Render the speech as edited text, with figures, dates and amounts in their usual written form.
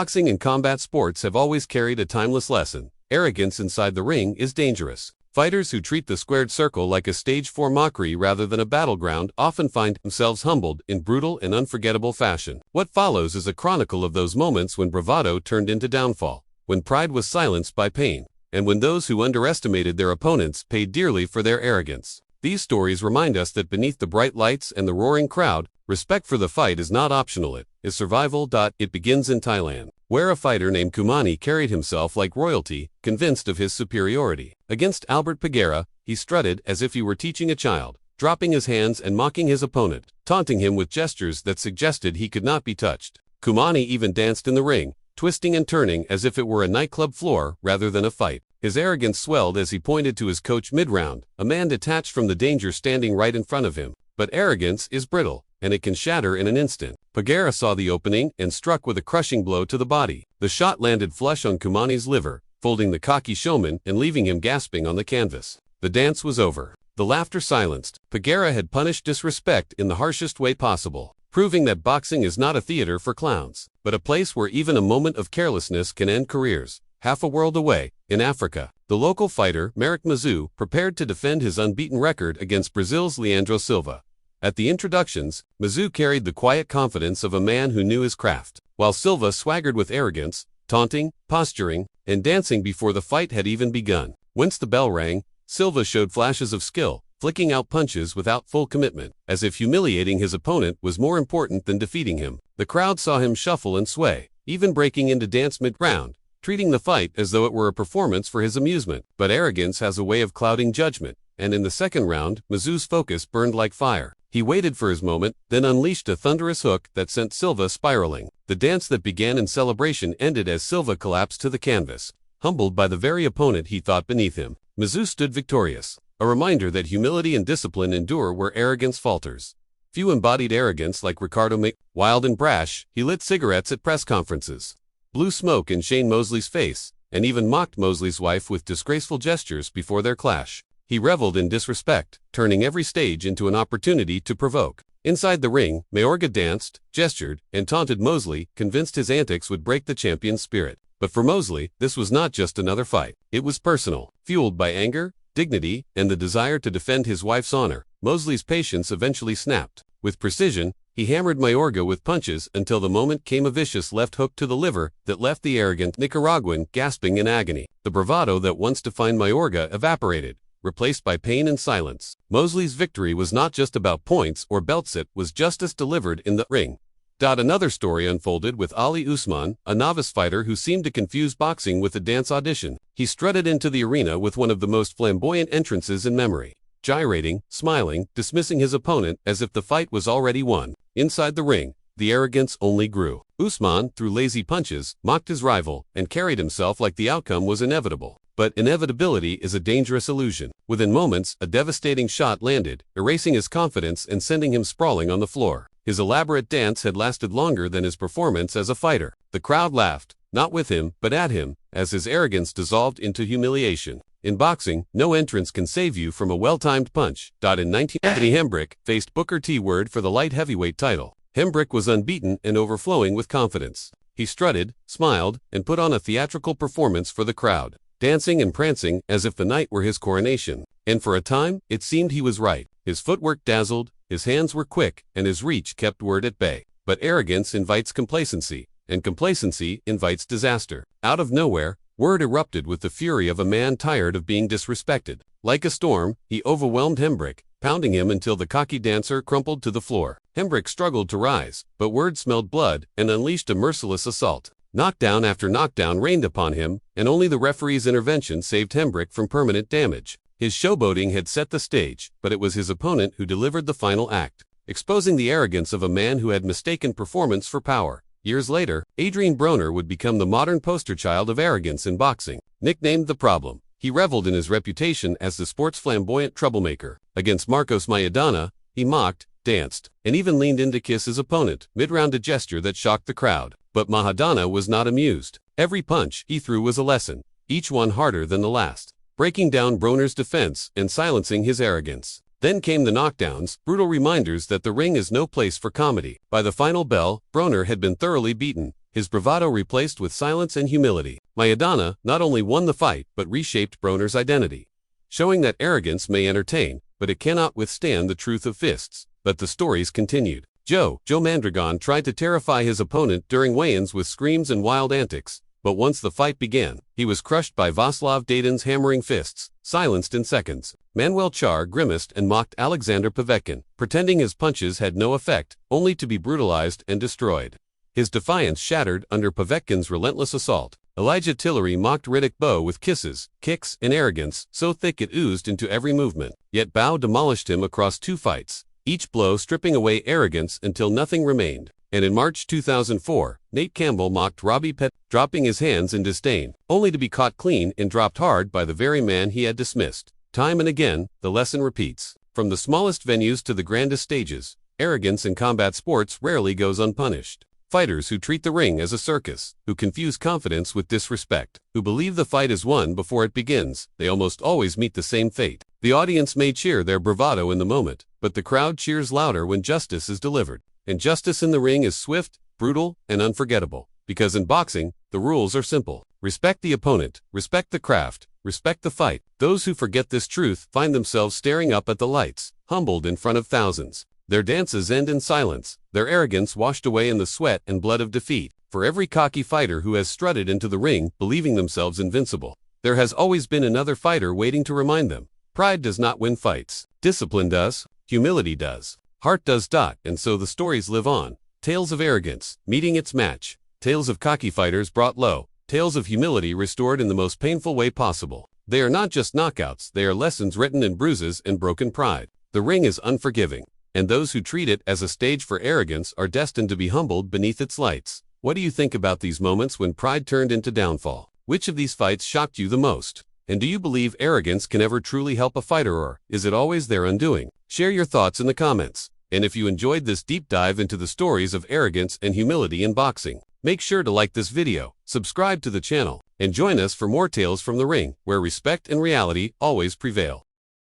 Boxing and combat sports have always carried a timeless lesson. Arrogance inside the ring is dangerous. Fighters who treat the squared circle like a stage 4 mockery rather than a battleground often find themselves humbled in brutal and unforgettable fashion. What follows is a chronicle of those moments when bravado turned into downfall, when pride was silenced by pain, and when those who underestimated their opponents paid dearly for their arrogance. These stories remind us that beneath the bright lights and the roaring crowd, respect for the fight is not optional, it is survival. It begins in Thailand, where a fighter named Kumani carried himself like royalty, convinced of his superiority. Against Albert Pereira, he strutted as if he were teaching a child, dropping his hands and mocking his opponent, taunting him with gestures that suggested he could not be touched. Kumani even danced in the ring, twisting and turning as if it were a nightclub floor rather than a fight. His arrogance swelled as he pointed to his coach mid-round, a man detached from the danger standing right in front of him. But arrogance is brittle, and it can shatter in an instant. Pereira saw the opening and struck with a crushing blow to the body. The shot landed flush on Kumani's liver, folding the cocky showman and leaving him gasping on the canvas. The dance was over. The laughter silenced. Pereira had punished disrespect in the harshest way possible, proving that boxing is not a theater for clowns, but a place where even a moment of carelessness can end careers. Half a world away, in Africa, the local fighter, Mazou, prepared to defend his unbeaten record against Brazil's Leandro Silva. At the introductions, Mazou carried the quiet confidence of a man who knew his craft, while Silva swaggered with arrogance, taunting, posturing, and dancing before the fight had even begun. Once the bell rang, Silva showed flashes of skill, flicking out punches without full commitment, as if humiliating his opponent was more important than defeating him. The crowd saw him shuffle and sway, even breaking into dance mid-round, treating the fight as though it were a performance for his amusement. But arrogance has a way of clouding judgment, and in the second round, Mazou's focus burned like fire. He waited for his moment, then unleashed a thunderous hook that sent Silva spiraling. The dance that began in celebration ended as Silva collapsed to the canvas, humbled by the very opponent he thought beneath him. Mazou stood victorious, a reminder that humility and discipline endure where arrogance falters. Few embodied arrogance like Ricardo Mayorga. Wild and brash, he lit cigarettes at press conferences, blew smoke in Shane Mosley's face, and even mocked Mosley's wife with disgraceful gestures before their clash. He reveled in disrespect, turning every stage into an opportunity to provoke. Inside the ring, Mayorga danced, gestured, and taunted Mosley, convinced his antics would break the champion's spirit. But for Mosley, this was not just another fight. It was personal, fueled by anger, dignity, and the desire to defend his wife's honor. Mosley's patience eventually snapped. With precision, he hammered Mayorga with punches until the moment came, a vicious left hook to the liver that left the arrogant Nicaraguan gasping in agony. The bravado that once defined Mayorga evaporated, replaced by pain and silence. Mosley's victory was not just about points or belts, it was justice delivered in the ring. Another story unfolded with Ali Usman, a novice fighter who seemed to confuse boxing with a dance audition. He strutted into the arena with one of the most flamboyant entrances in memory, gyrating, smiling, dismissing his opponent as if the fight was already won. Inside the ring, the arrogance only grew. Usman threw lazy punches, mocked his rival, and carried himself like the outcome was inevitable. But inevitability is a dangerous illusion. Within moments, a devastating shot landed, erasing his confidence and sending him sprawling on the floor. His elaborate dance had lasted longer than his performance as a fighter. The crowd laughed, not with him, but at him, as his arrogance dissolved into humiliation. In boxing, no entrance can save you from a well-timed punch. In 1980, Hemrich faced Booker T. Word for the light heavyweight title. Hemrich was unbeaten and overflowing with confidence. He strutted, smiled, and put on a theatrical performance for the crowd, dancing and prancing as if the night were his coronation. And for a time, it seemed he was right. His footwork dazzled, his hands were quick, and his reach kept Word at bay. But arrogance invites complacency, and complacency invites disaster. Out of nowhere, Word erupted with the fury of a man tired of being disrespected. Like a storm, he overwhelmed Hemrich, pounding him until the cocky dancer crumpled to the floor. Hemrich struggled to rise, but Word smelled blood and unleashed a merciless assault. Knockdown after knockdown rained upon him, and only the referee's intervention saved Hemrich from permanent damage. His showboating had set the stage, but it was his opponent who delivered the final act, exposing the arrogance of a man who had mistaken performance for power. Years later, Broner would become the modern poster child of arrogance in boxing. Nicknamed the Problem, he reveled in his reputation as the sport's flamboyant troublemaker. Against Maidana, he mocked, danced, and even leaned in to kiss his opponent mid-round, a gesture that shocked the crowd. But Maidana was not amused. Every punch he threw was a lesson, each one harder than the last, breaking down Broner's defense and silencing his arrogance. Then came the knockdowns, brutal reminders that the ring is no place for comedy. By the final bell, Broner had been thoroughly beaten, his bravado replaced with silence and humility. Maidana not only won the fight but reshaped Broner's identity, showing that arrogance may entertain, but it cannot withstand the truth of fists. But the stories continued. Joe Mandragon tried to terrify his opponent during weigh-ins with screams and wild antics, but once the fight began, he was crushed by Vaslav Dayton's hammering fists, silenced in seconds. Manuel Char grimaced and mocked Alexander Povetkin, pretending his punches had no effect, only to be brutalized and destroyed. His defiance shattered under Povetkin's relentless assault. Elijah Tillery mocked Riddick Bowe with kisses, kicks, and arrogance so thick it oozed into every movement. Yet Bowe demolished him across 2 fights, each blow stripping away arrogance until nothing remained. And in March 2004, Nate Campbell mocked Robbie Pett, dropping his hands in disdain, only to be caught clean and dropped hard by the very man he had dismissed. Time and again, the lesson repeats. From the smallest venues to the grandest stages, arrogance in combat sports rarely goes unpunished. Fighters who treat the ring as a circus, who confuse confidence with disrespect, who believe the fight is won before it begins, they almost always meet the same fate. The audience may cheer their bravado in the moment, but the crowd cheers louder when justice is delivered. And justice in the ring is swift, brutal, and unforgettable. Because in boxing, the rules are simple. Respect the opponent, respect the craft, respect the fight. Those who forget this truth find themselves staring up at the lights, humbled in front of thousands. Their dances end in silence, their arrogance washed away in the sweat and blood of defeat. For every cocky fighter who has strutted into the ring believing themselves invincible, there has always been another fighter waiting to remind them. Pride does not win fights. Discipline does. Humility does. Heart does. And so the stories live on. Tales of arrogance, meeting its match. Tales of cocky fighters brought low. Tales of humility restored in the most painful way possible. They are not just knockouts, they are lessons written in bruises and broken pride. The ring is unforgiving, and those who treat it as a stage for arrogance are destined to be humbled beneath its lights. What do you think about these moments when pride turned into downfall? Which of these fights shocked you the most? And do you believe arrogance can ever truly help a fighter, or is it always their undoing? Share your thoughts in the comments. And if you enjoyed this deep dive into the stories of arrogance and humility in boxing, make sure to like this video, subscribe to the channel, and join us for more tales from the ring, where respect and reality always prevail.